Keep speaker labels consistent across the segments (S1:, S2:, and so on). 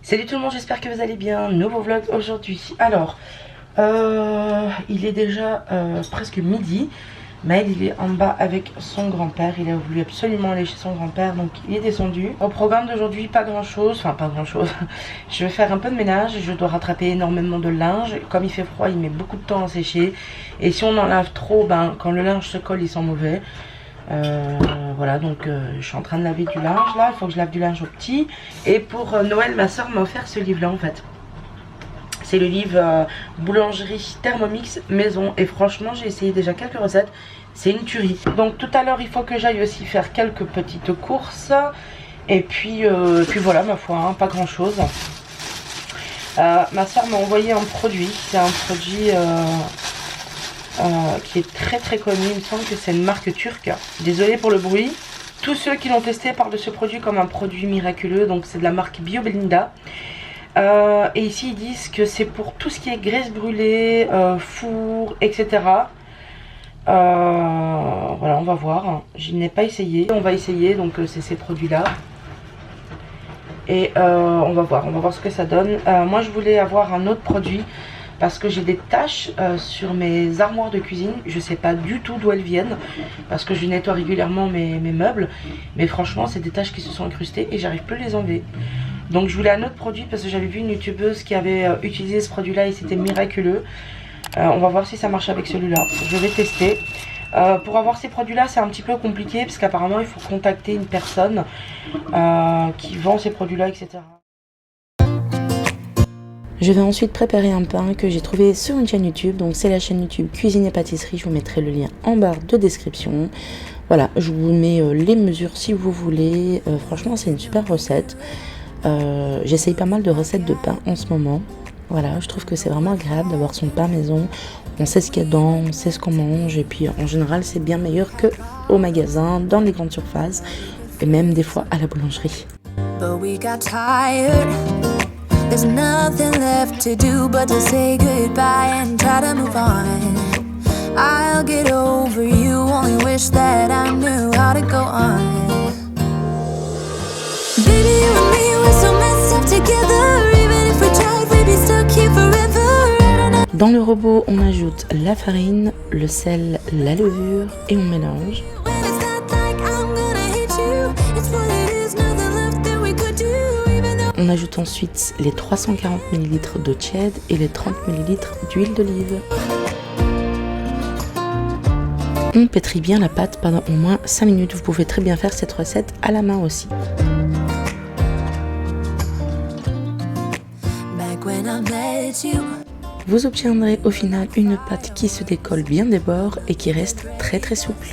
S1: Salut tout le monde, j'espère que vous allez bien. Nouveau vlog aujourd'hui. Alors, il est déjà presque midi. Maël, il est en bas avec son grand-père. Il a voulu absolument aller chez son grand-père, donc il est descendu. Au programme d'aujourd'hui, pas grand-chose. Enfin, pas grand-chose. Je vais faire un peu de ménage. Je dois rattraper énormément de linge. Comme il fait froid, il met beaucoup de temps à sécher. Et si on en lave trop, quand le linge se colle, il sent mauvais. Voilà, donc je suis en train de laver du linge là, il faut que je lave du linge au petit. Et pour Noël, ma soeur m'a offert ce livre là en fait. C'est le livre boulangerie Thermomix maison. Et franchement, j'ai essayé déjà quelques recettes, c'est une tuerie. Donc tout à l'heure, il faut que j'aille aussi faire quelques petites courses. Et puis voilà, ma foi, hein, pas grand chose. Ma soeur m'a envoyé un produit, c'est un produit qui est très très connu. Il me semble que c'est une marque turque. Désolée pour le bruit. Tous ceux qui l'ont testé parlent de ce produit comme un produit miraculeux. Donc c'est de la marque Biobelinda. Et ici ils disent que c'est pour tout ce qui est graisse brûlée, four, etc. Voilà, on va voir. Je n'ai pas essayé. On va essayer, donc c'est ces produits là. Et on va voir ce que ça donne. Moi je voulais avoir un autre produit parce que j'ai des taches sur mes armoires de cuisine. Je sais pas du tout d'où elles viennent parce que je nettoie régulièrement mes meubles, mais franchement c'est des taches qui se sont incrustées et j'arrive plus à les enlever. Donc je voulais un autre produit parce que j'avais vu une youtubeuse qui avait utilisé ce produit là et c'était miraculeux. On va voir si ça marche avec celui-là. Je vais tester. Pour avoir ces produits là c'est un petit peu compliqué parce qu'apparemment il faut contacter une personne qui vend ces produits là, etc. Je vais ensuite préparer un pain que j'ai trouvé sur une chaîne YouTube. Donc c'est la chaîne YouTube Cuisine et Pâtisserie. Je vous mettrai le lien en barre de description. Voilà, je vous mets les mesures si vous voulez. Franchement c'est une super recette. J'essaye pas mal de recettes de pain en ce moment. Voilà, je trouve que c'est vraiment agréable d'avoir son pain maison. On sait ce qu'il y a dedans, on sait ce qu'on mange. Et puis en général c'est bien meilleur que au magasin, dans les grandes surfaces. Et même des fois à la boulangerie. There's nothing left to do but to say goodbye and try to move on. I'll get over you, only wish that I knew how to go on. Baby, you and me, we're so messed up together. Even if we tried, we'd be stuck here forever. Dans le robot, on ajoute la farine, le sel, la levure et on mélange. On ajoute ensuite les 340 ml d'eau tiède et les 30 ml d'huile d'olive. On pétrit bien la pâte pendant au moins 5 minutes. Vous pouvez très bien faire cette recette à la main aussi. Vous obtiendrez au final une pâte qui se décolle bien des bords et qui reste très très souple.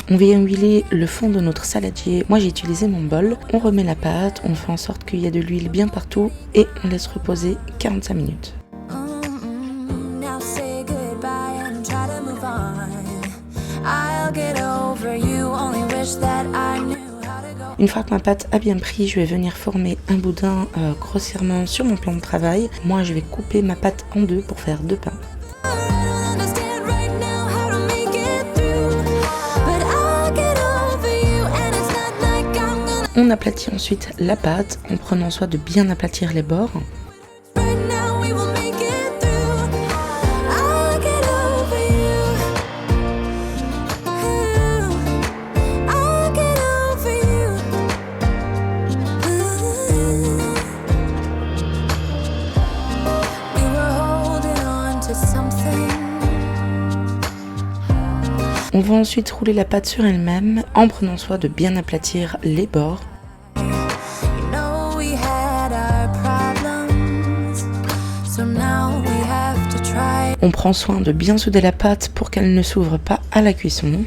S1: On vient huiler le fond de notre saladier. Moi j'ai utilisé mon bol. On remet la pâte, on fait en sorte qu'il y ait de l'huile bien partout et on laisse reposer 45 minutes. Une fois que ma pâte a bien pris, je vais venir former un boudin grossièrement sur mon plan de travail. Moi je vais couper ma pâte en deux pour faire deux pains. On aplatit ensuite la pâte en prenant soin de bien aplatir les bords. On va ensuite rouler la pâte sur elle-même en prenant soin de bien aplatir les bords. On prend soin de bien souder la pâte pour qu'elle ne s'ouvre pas à la cuisson.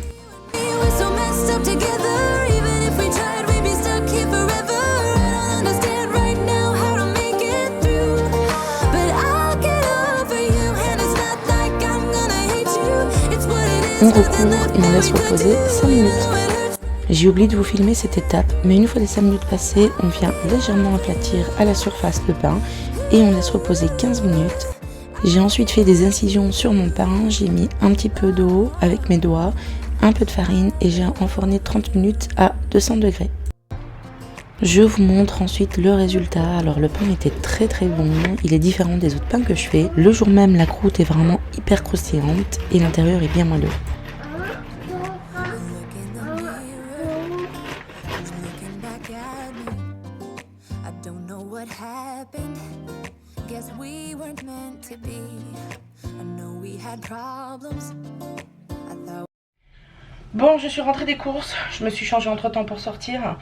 S1: On recouvre et on laisse reposer 5 minutes. J'ai oublié de vous filmer cette étape, mais une fois les 5 minutes passées, on vient légèrement aplatir à la surface le pain et on laisse reposer 15 minutes. J'ai ensuite fait des incisions sur mon pain, j'ai mis un petit peu d'eau avec mes doigts, un peu de farine et j'ai enfourné 30 minutes à 200 degrés.
S2: Je vous montre ensuite le résultat. Alors le pain était très très bon, il est différent des autres pains que je fais. Le jour même, la croûte est vraiment hyper croustillante et l'intérieur est bien moelleux.
S1: Bon, je suis rentrée des courses, je me suis changée entre temps pour sortir.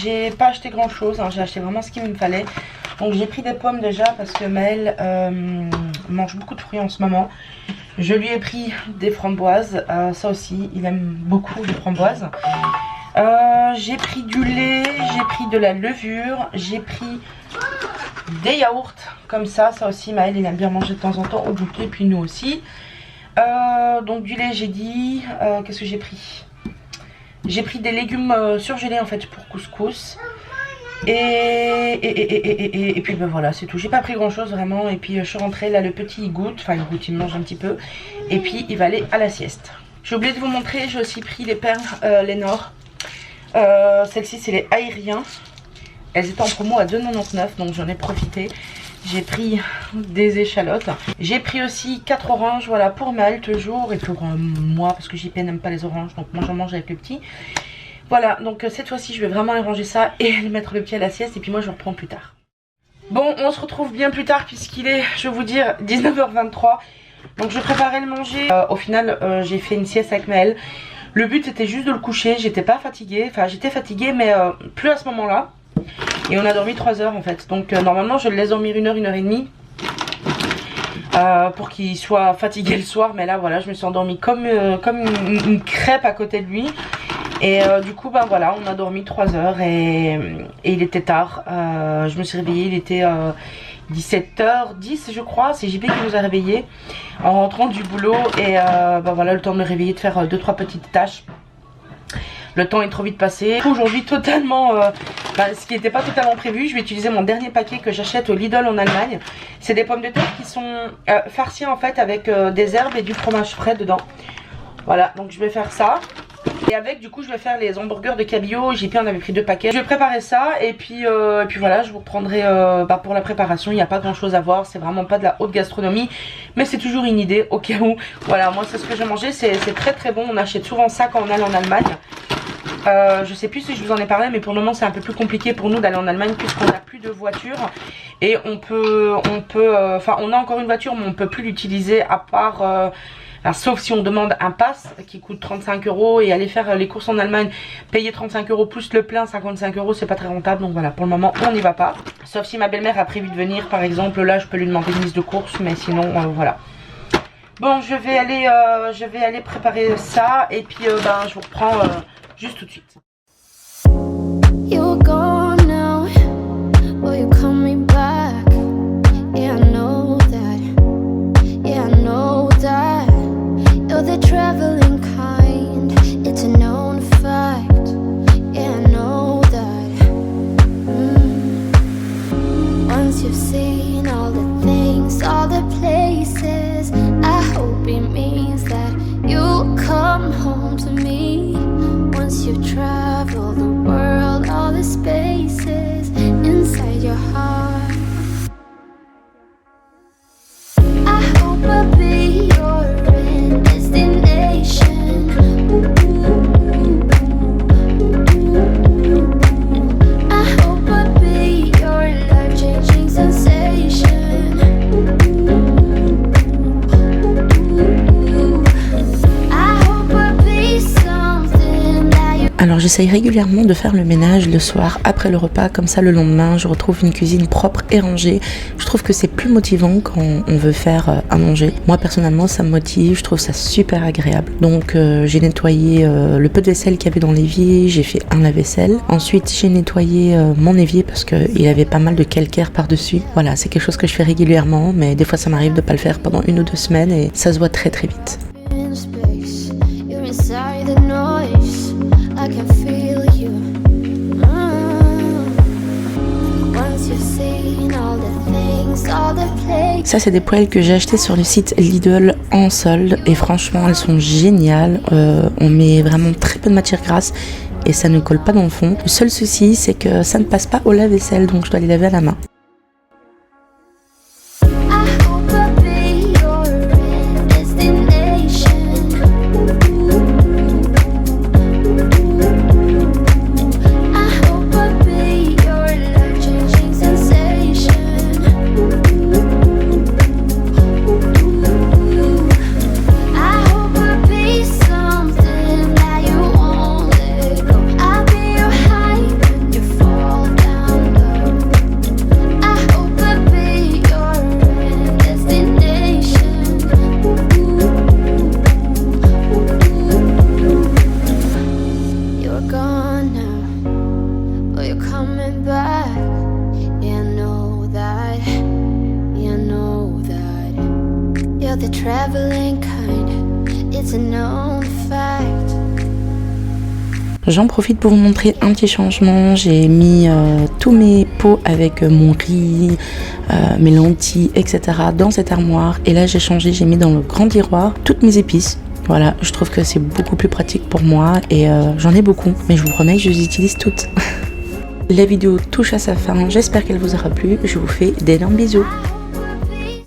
S1: J'ai pas acheté grand chose, hein. J'ai acheté vraiment ce qu'il me fallait. Donc j'ai pris des pommes déjà parce que Maël mange beaucoup de fruits en ce moment. Je lui ai pris des framboises, ça aussi il aime beaucoup les framboises. J'ai pris du lait, j'ai pris de la levure, j'ai pris des yaourts comme ça aussi Maël il aime bien manger de temps en temps au goûter, puis nous aussi. Donc du lait j'ai dit, qu'est-ce que j'ai pris? J'ai pris des légumes surgelés en fait pour couscous. Et puis ben voilà, c'est tout. J'ai pas pris grand chose vraiment. Et puis je suis rentrée, là le petit il goûte, enfin il goûte, il mange un petit peu. Et puis il va aller à la sieste. J'ai oublié de vous montrer, j'ai aussi pris les perles Lénore. Celles-ci c'est les aériens. Elles étaient en promo à 2,99 donc j'en ai profité. J'ai pris des échalotes. J'ai pris aussi 4 oranges, voilà, pour Maël toujours et pour moi parce que JP n'aime pas les oranges, donc moi j'en mange avec le petit. Voilà, donc cette fois-ci je vais vraiment aller ranger ça et aller mettre le pied à la sieste et puis moi je reprends plus tard. Bon, on se retrouve bien plus tard puisqu'il est, je vais vous dire, 19h23. Donc je préparais le manger. Au final, j'ai fait une sieste avec Maël. Le but était juste de le coucher, j'étais pas fatiguée, enfin j'étais fatiguée mais plus à ce moment-là. Et on a dormi 3 heures en fait. Donc normalement je le laisse dormir 1 heure, 1 heure et demie. Pour qu'il soit fatigué le soir. Mais là voilà, je me suis endormie comme une crêpe à côté de lui. Et du coup ben voilà, on a dormi 3 heures et il était tard. Je me suis réveillée, il était 17h10 je crois. C'est JP qui nous a réveillés en rentrant du boulot. Et ben voilà, le temps de me réveiller, de faire 2-3 petites tâches. Le temps est trop vite passé. Aujourd'hui totalement, ce qui n'était pas totalement prévu, je vais utiliser mon dernier paquet que j'achète au Lidl en Allemagne. C'est des pommes de terre qui sont farcies en fait avec des herbes et du fromage frais dedans. Voilà, donc je vais faire ça. Et avec du coup je vais faire les hamburgers de cabillaud. JP en avait pris 2 paquets. Je vais préparer ça et puis voilà, je vous reprendrai pour la préparation. Il n'y a pas grand chose à voir, c'est vraiment pas de la haute gastronomie. Mais c'est toujours une idée au cas où. Voilà, moi c'est ce que j'ai mangé, c'est très très bon. On achète souvent ça quand on allait en Allemagne. Je sais plus si je vous en ai parlé, mais pour le moment c'est un peu plus compliqué pour nous d'aller en Allemagne puisqu'on n'a plus de voiture et on a encore une voiture mais on peut plus l'utiliser à part sauf si on demande un pass qui coûte 35 € et aller faire les courses en Allemagne, payer 35 € plus le plein 55 €, c'est pas très rentable. Donc voilà, pour le moment on n'y va pas. Sauf si ma belle-mère a prévu de venir par exemple, là je peux lui demander une liste de courses, mais sinon voilà. Bon, je vais aller préparer ça et puis je vous reprends juste tout de suite. You're gone now, will you coming back? Yeah, I know that. Yeah, I know that. You're the traveling kind. It's a known fact. Yeah, I know that. Once you've seen all the things, all the places, I hope it means that you'll come home to me. Once you travel the world, all the spaces inside your heart, I hope I'll be your destination. I hope I'll be your life-changing sensation. I hope I'll be something that you. Alors j'essaye régulièrement de faire le ménage le soir après le repas, comme ça le lendemain je retrouve une cuisine propre et rangée. Je trouve que c'est plus motivant quand on veut faire à manger. Moi personnellement ça me motive, je trouve ça super agréable. Donc j'ai nettoyé le peu de vaisselle qu'il y avait dans l'évier, j'ai fait un lave-vaisselle. Ensuite j'ai nettoyé mon évier parce qu'il avait pas mal de calcaire par dessus. Voilà, c'est quelque chose que je fais régulièrement, mais des fois ça m'arrive de pas le faire pendant 1 ou 2 semaines et ça se voit très très vite. I can feel you. Once you've seen all the things, all the places. Ça c'est des poêles que j'ai achetées sur le site Lidl en solde et franchement elles sont géniales. On met vraiment très peu de matière grasse
S2: et ça ne colle pas dans le fond. Le seul souci, c'est que ça ne passe pas au lave-vaisselle, donc je dois les laver à la main.
S3: The traveling kind, it's a known fact.
S2: J'en profite pour vous montrer un petit changement. J'ai mis tous mes pots avec mon riz, mes lentilles, etc. dans cette armoire. Et là j'ai changé, j'ai mis dans le grand tiroir toutes mes épices. Voilà, je trouve que c'est beaucoup plus pratique pour moi et j'en ai beaucoup. Mais je vous promets que je les utilise toutes. La vidéo touche à sa fin, j'espère qu'elle vous aura plu. Je vous fais d'énormes bisous.